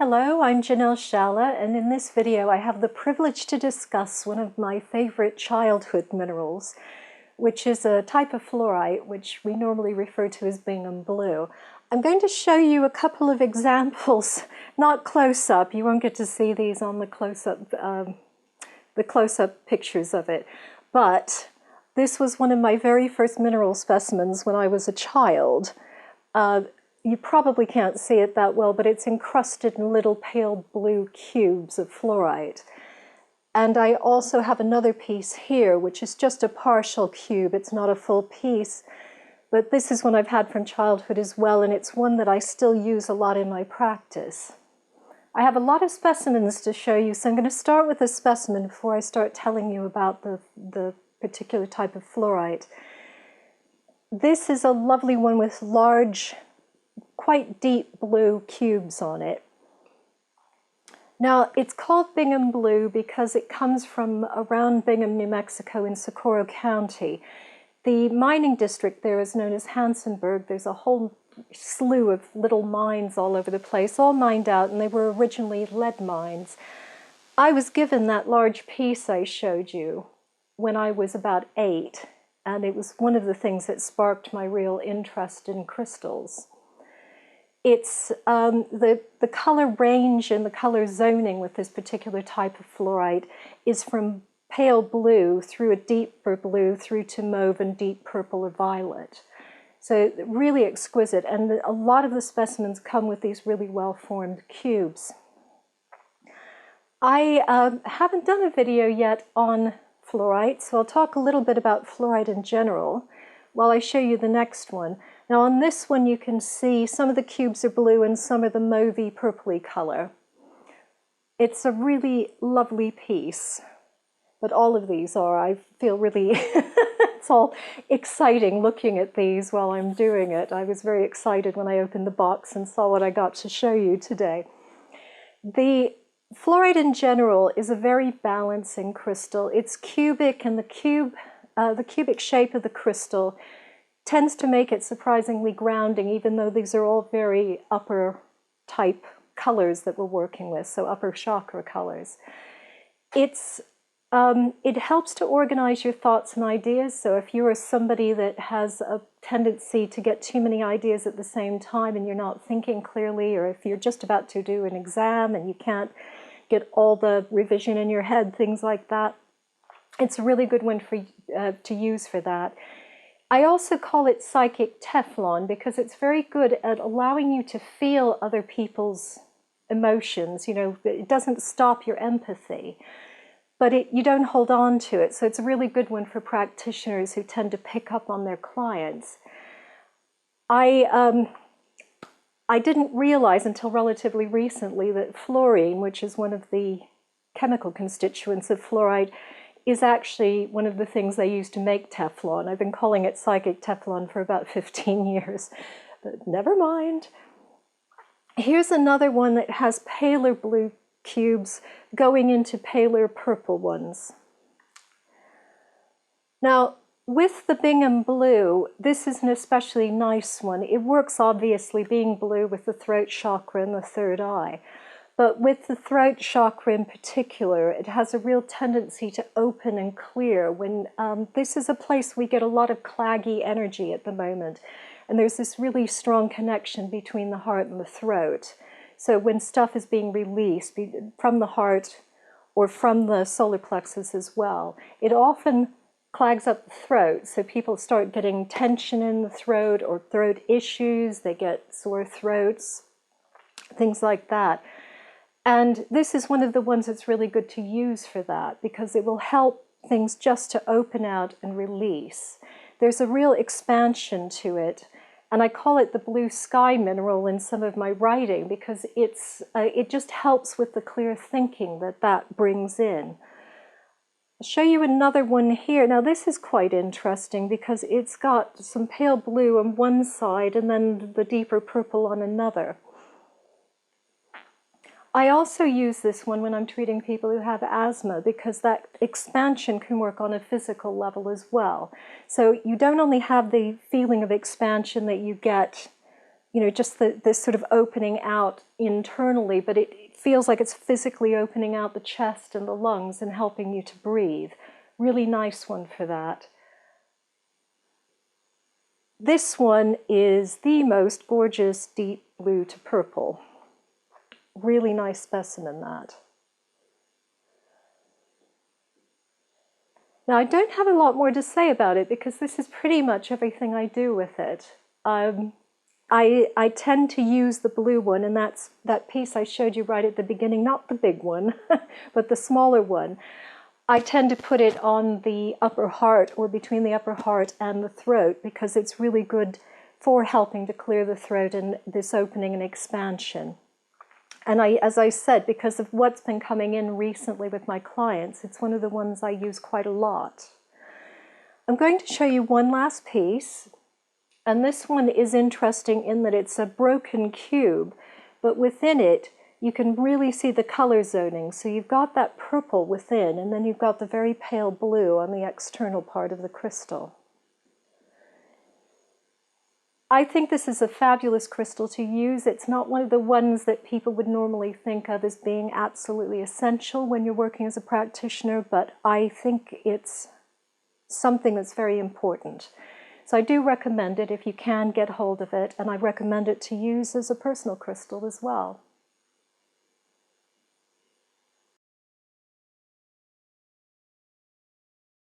Hello, I'm Janelle Shalla, and in this video I have the privilege to discuss one of my favorite childhood minerals, which is a type of fluorite, which we normally refer to as Bingham blue. I'm going to show you a couple of examples, not close-up. You won't get to see these on the close-up pictures of it, but this was one of my very first mineral specimens when I was a child. You probably can't see it that well, but it's encrusted in little pale blue cubes of fluorite. And I also have another piece here, which is just a partial cube. It's not a full piece, but this is one I've had from childhood as well, and it's one that I still use a lot in my practice. I have a lot of specimens to show you, so I'm going to start with a specimen before I start telling you about the particular type of fluorite. This is a lovely one with large, quite deep blue cubes on it. Now, it's called Bingham blue because it comes from around Bingham, New Mexico in Socorro County. The mining district there is known as Hansenburg. There's a whole slew of little mines all over the place, all mined out, and they were originally lead mines. I was given that large piece I showed you when I was about 8, and it was one of the things that sparked my real interest in crystals. It's the color range and the color zoning with this particular type of fluorite is from pale blue through a deeper blue through to mauve and deep purple or violet. So really exquisite, and a lot of the specimens come with these really well-formed cubes. I haven't done a video yet on fluorite, so I'll talk a little bit about fluorite in general while I show you the next one. Now on this one you can see some of the cubes are blue and some are the mauvey purpley color. It's a really lovely piece, but all of these are. I feel really, it's all exciting looking at these while I'm doing it. I was very excited when I opened the box and saw what I got to show you today. The fluorite in general is a very balancing crystal. It's cubic, and the cubic shape of the crystal tends to make it surprisingly grounding, even though these are all very upper type colors that we're working with, so upper chakra colors. It helps to organize your thoughts and ideas, so if you are somebody that has a tendency to get too many ideas at the same time and you're not thinking clearly, or if you're just about to do an exam and you can't get all the revision in your head, things like that, it's a really good one for to use for that. I also call it psychic Teflon because it's very good at allowing you to feel other people's emotions. You know, it doesn't stop your empathy, but you don't hold on to it. So it's a really good one for practitioners who tend to pick up on their clients. I didn't realize until relatively recently that fluorine, which is one of the chemical constituents of fluorite, is actually one of the things they use to make Teflon. I've been calling it psychic Teflon for about 15 years, but never mind. Here's another one that has paler blue cubes going into paler purple ones. Now, with the Bingham blue, this is an especially nice one. It works obviously being blue with the throat chakra and the third eye. But with the throat chakra in particular, it has a real tendency to open and clear when this is a place we get a lot of claggy energy at the moment. And there's this really strong connection between the heart and the throat. So when stuff is being released from the heart or from the solar plexus as well, it often clogs up the throat. So people start getting tension in the throat or throat issues, they get sore throats, things like that. And this is one of the ones that's really good to use for that because it will help things just to open out and release. There's a real expansion to it, and I call it the blue sky mineral in some of my writing because it just helps with the clear thinking that brings in. I'll show you another one here. Now this is quite interesting because it's got some pale blue on one side and then the deeper purple on another. I also use this one when I'm treating people who have asthma because that expansion can work on a physical level as well. So you don't only have the feeling of expansion that you get you know, just this sort of opening out internally, but it feels like it's physically opening out the chest and the lungs and helping you to breathe. Really nice one for that. This one is the most gorgeous deep blue to purple. Really nice specimen, that. Now, I don't have a lot more to say about it because this is pretty much everything I do with it. I tend to use the blue one, and that's that piece I showed you right at the beginning, not the big one, but the smaller one. I tend to put it on the upper heart, or between the upper heart and the throat, because it's really good for helping to clear the throat and this opening and expansion. And as I said, because of what's been coming in recently with my clients, it's one of the ones I use quite a lot. I'm going to show you one last piece, and this one is interesting in that it's a broken cube, but within it you can really see the color zoning. So you've got that purple within, and then you've got the very pale blue on the external part of the crystal. I think this is a fabulous crystal to use. It's not one of the ones that people would normally think of as being absolutely essential when you're working as a practitioner, but I think it's something that's very important. So I do recommend it if you can get hold of it, and I recommend it to use as a personal crystal as well.